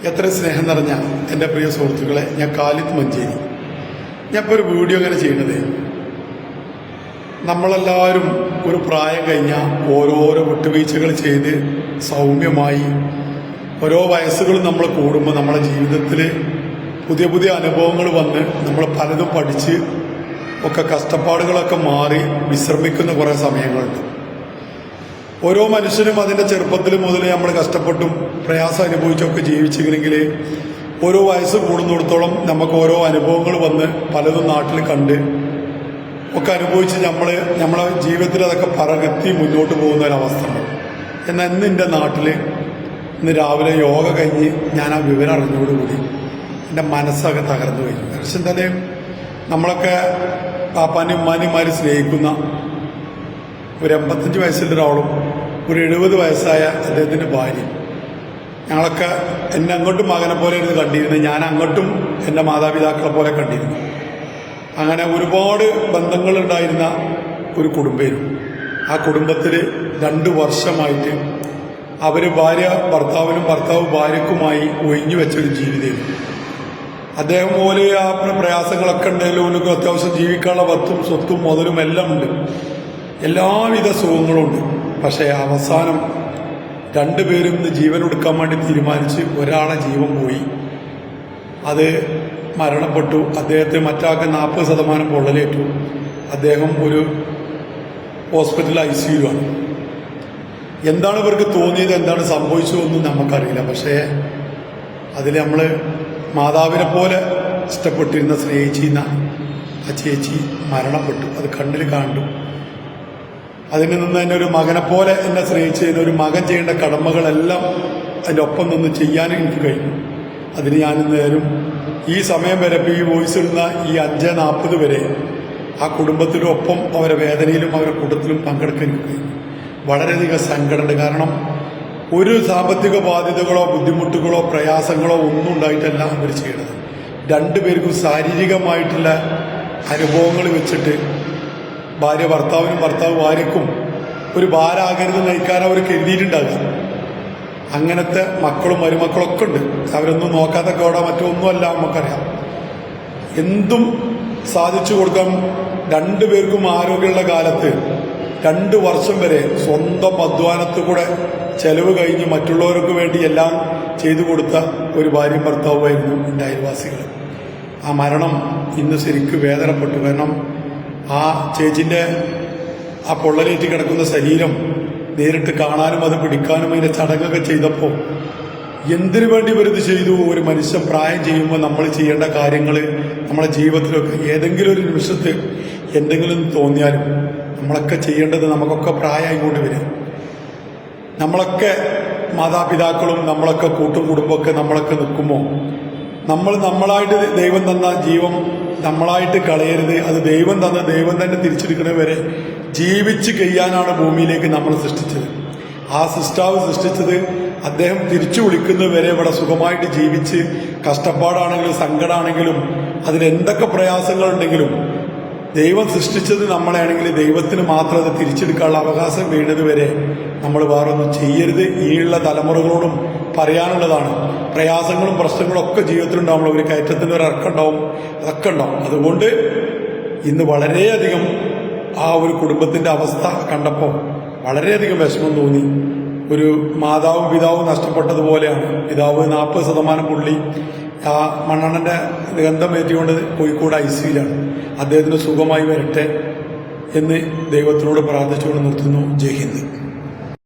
എത്ര സ്നേഹം നിറഞ്ഞ എൻ്റെ പ്രിയ സുഹൃത്തുക്കളെ, ഞാൻ ഖാലിദ് മഞ്ചേരി. ഞാനിപ്പോൾ ഒരു വീഡിയോ അങ്ങനെ ചെയ്യുന്നത്, നമ്മളെല്ലാവരും ഒരു പ്രായം കഴിഞ്ഞാൽ ഓരോരോ വിട്ടുവീഴ്ചകൾ ചെയ്ത് സൗമ്യമായി ഓരോ വയസ്സുകളും നമ്മൾ കൂടുമ്പോൾ നമ്മുടെ ജീവിതത്തിൽ പുതിയ പുതിയ അനുഭവങ്ങൾ വന്ന് നമ്മൾ പലതും പഠിച്ച് ഒക്കെ കഷ്ടപ്പാടുകളൊക്കെ മാറി വിശ്രമിക്കുന്ന കുറേ സമയങ്ങളുണ്ട്. ഓരോ മനുഷ്യനും അതിൻ്റെ ചെറുപ്പത്തിൽ മുതൽ നമ്മൾ കഷ്ടപ്പെട്ടും പ്രയാസം അനുഭവിച്ചൊക്കെ ജീവിച്ചെങ്കിൽ ഓരോ വയസ്സ് കൂടുന്നിടത്തോളം നമുക്ക് ഓരോ അനുഭവങ്ങൾ വന്ന് പലതും നാട്ടിൽ കണ്ട് ഒക്കെ അനുഭവിച്ച് നമ്മളെ ജീവിതത്തിൽ അതൊക്കെ പറകത്തി മുന്നോട്ട് പോകുന്ന ഒരവസ്ഥ ഉണ്ട്. എന്നാൽ ഇന്ന് എൻ്റെ നാട്ടിൽ ഇന്ന് രാവിലെ യോഗ കഴിഞ്ഞ് ഞാൻ ആ വിവരം അറിഞ്ഞോടുകൂടി എൻ്റെ മനസ്സൊക്കെ തകർന്നു കഴിഞ്ഞു. പക്ഷെ തന്നെ നമ്മളൊക്കെ പാപ്പാനും ഉമ്മാനിമാരും സ്നേഹിക്കുന്ന ഒരു 85 വയസ്സുള്ള ഒരാളും ഒരു 70 വയസ്സായ അദ്ദേഹത്തിൻ്റെ ഭാര്യ, ഞങ്ങളൊക്കെ എന്നെ അങ്ങോട്ടും മകനെ പോലെ ഇരുന്ന് കണ്ടിരുന്നത്, ഞാൻ അങ്ങോട്ടും എൻ്റെ മാതാപിതാക്കളെ പോലെ കണ്ടിരുന്നു. അങ്ങനെ ഒരുപാട് ബന്ധങ്ങളുണ്ടായിരുന്ന ഒരു കുടുംബമായിരുന്നു. ആ കുടുംബത്തിൽ 2 വർഷമായിട്ട് അവർ ഭാര്യ ഭർത്താവിനും ഭർത്താവ് ഭാര്യക്കുമായി ഒഴിഞ്ഞു വെച്ചൊരു ജീവിതമായിരുന്നു. അദ്ദേഹം പോലെ ആ പ്രയാസങ്ങളൊക്കെ ഉണ്ടെങ്കിലും അവനക്ക് അത്യാവശ്യം ജീവിക്കാനുള്ള വത്തും സ്വത്തും മുതലും എല്ലാം ഉണ്ട്, എല്ലാവിധ സുഖങ്ങളും ഉണ്ട്. പക്ഷേ അവസാനം 2 പേരും ജീവൻ എടുക്കാൻ വേണ്ടി തീരുമാനിച്ച് ഒരാളെ ജീവൻ പോയി, അത് മരണപ്പെട്ടു. അദ്ദേഹത്തെ മറ്റാൾക്ക് 40% പൊള്ളലേറ്റു. അദ്ദേഹം ഒരു ഹോസ്പിറ്റൽ ICU ആണ്. എന്താണ് ഇവർക്ക് തോന്നിയത്, എന്താണ് സംഭവിച്ചതെന്നും നമുക്കറിയില്ല. പക്ഷേ അതിൽ നമ്മൾ മാതാവിനെ പോലെ ഇഷ്ടപ്പെട്ടിരുന്ന സ്നേഹിച്ചിരുന്ന ആ ചേച്ചി മരണപ്പെട്ടു. അത് കണ്ണിൽ കണ്ടു. അതിൽ നിന്ന് തന്നെ ഒരു മകനെ പോലെ എന്നെ സ്നേഹിച്ചതിന് ഒരു മകൻ ചെയ്യേണ്ട കടമകളെല്ലാം അതിൻ്റെ ഒപ്പം നിന്ന് ചെയ്യാനും എനിക്ക് കഴിഞ്ഞു. അതിന് ഞാൻ നേരം ഈ സമയം വരെ ഇപ്പോൾ ഈ വോയിസ് ഇടുന്ന ഈ 5:40 വരെ ആ കുടുംബത്തിനൊപ്പം അവരെ വേദനയിലും അവരുടെ കൂട്ടത്തിലും പങ്കെടുക്കാൻ എനിക്ക് കഴിഞ്ഞു. വളരെയധികം സങ്കടമുണ്ട്. കാരണം ഒരു സാമ്പത്തിക ബാധ്യതകളോ ബുദ്ധിമുട്ടുകളോ പ്രയാസങ്ങളോ ഒന്നും ഉണ്ടായിട്ടല്ല അവർ ചെയ്യണത്. 2 പേർക്കും ശാരീരികമായിട്ടുള്ള അനുഭവങ്ങൾ വെച്ചിട്ട് ഭാര്യ ഭർത്താവിനും ഭർത്താവ് ഭാര്യക്കും ഒരു ഭാരമാകരുത് നയിക്കാൻ അവർ കരുതിയിട്ടുണ്ടാകുക. അങ്ങനത്തെ മക്കളും മരുമക്കളൊക്കെ ഉണ്ട്. അവരൊന്നും നോക്കാത്ത കോട മറ്റൊന്നുമല്ല, നമുക്കറിയാം. എന്തും സാധിച്ചു കൊടുക്കാൻ 2 പേർക്കും ആരോഗ്യമുള്ള കാലത്ത് 2 വർഷം വരെ സ്വന്തം അധ്വാനത്തിൽ കൂടെ ചെലവ് കഴിഞ്ഞ് മറ്റുള്ളവർക്ക് വേണ്ടി എല്ലാം ചെയ്തു കൊടുത്ത ഒരു ഭാര്യയും ഭർത്താവുമായിരുന്നു എൻ്റെ അയൽവാസികൾ. ആ മരണം ഇന്ന് ശരിക്കും വേദനപ്പെട്ടു. കാരണം ആ ചേച്ചിൻ്റെ ആ പൊള്ളലേറ്റ് കിടക്കുന്ന ശരീരം നേരിട്ട് കാണാനും അത് പിടിക്കാനും അതിൻ്റെ ചടങ്ങൊക്കെ ചെയ്തപ്പോൾ എന്തിനു വേണ്ടി ഇവരിത് ചെയ്തു? ഒരു മനുഷ്യൻ പ്രായം ചെയ്യുമ്പോൾ നമ്മൾ ചെയ്യേണ്ട കാര്യങ്ങൾ നമ്മളെ ജീവിതത്തിലൊക്കെ ഏതെങ്കിലും ഒരു നിമിഷത്ത് എന്തെങ്കിലും തോന്നിയാലും നമ്മളൊക്കെ ചെയ്യേണ്ടത്, നമുക്കൊക്കെ പ്രായമായിക്കൊണ്ട് വരും. നമ്മളൊക്കെ മാതാപിതാക്കളും നമ്മളൊക്കെ കൂട്ടും കുടുംബമൊക്കെ നമ്മളൊക്കെ നിൽക്കുമ്പോൾ നമ്മളായിട്ട് ദൈവം തന്ന ജീവൻ നമ്മളായിട്ട് കളയരുത്. അത് ദൈവം തന്നെ തിരിച്ചെടുക്കണ വരെ ജീവിച്ച് കഴിയാനാണ് ഭൂമിയിലേക്ക് നമ്മൾ സൃഷ്ടിച്ചത്. ആ സൃഷ്ടാവ് സൃഷ്ടിച്ചത് അദ്ദേഹം തിരിച്ചു വിളിക്കുന്നവരെ ഇവിടെ സുഖമായിട്ട് ജീവിച്ച് കഷ്ടപ്പാടാണെങ്കിലും സങ്കടമാണെങ്കിലും അതിലെന്തൊക്കെ പ്രയാസങ്ങളുണ്ടെങ്കിലും ദൈവം സൃഷ്ടിച്ചത് നമ്മളെയാണെങ്കിൽ ദൈവത്തിന് മാത്രം അത് തിരിച്ചെടുക്കാനുള്ള അവകാശം വീണത് വരെ നമ്മൾ വേറൊന്നും ചെയ്യരുത്. ഈയുള്ള തലമുറകളോടും പറയാനുള്ളതാണ്. പ്രയാസങ്ങളും പ്രശ്നങ്ങളും ഒക്കെ ജീവിതത്തിലുണ്ടാവും. ഒരു കയറ്റത്തിന് ഒരു ഇറക്കുണ്ടാവും, അതൊക്കെ ഉണ്ടാവും. അതുകൊണ്ട് ഇന്ന് വളരെയധികം ആ ഒരു കുടുംബത്തിൻ്റെ അവസ്ഥ കണ്ടപ്പോൾ വളരെയധികം വിഷമം തോന്നി. ഒരു മാതാവും പിതാവും നഷ്ടപ്പെട്ടതുപോലെയാണ്. പിതാവ് 40% പുള്ളി ആ മണ്ണെണ്ണൻ്റെ ഗന്ധം ഏറ്റുകൊണ്ട് കോഴിക്കോട് ICUലാണ്. അദ്ദേഹത്തിന് സുഖമായി വരട്ടെ എന്ന് ദൈവത്തിനോട് പ്രാർത്ഥിച്ചുകൊണ്ട് നിർത്തുന്നു. ജയ് ഹിന്ദ്.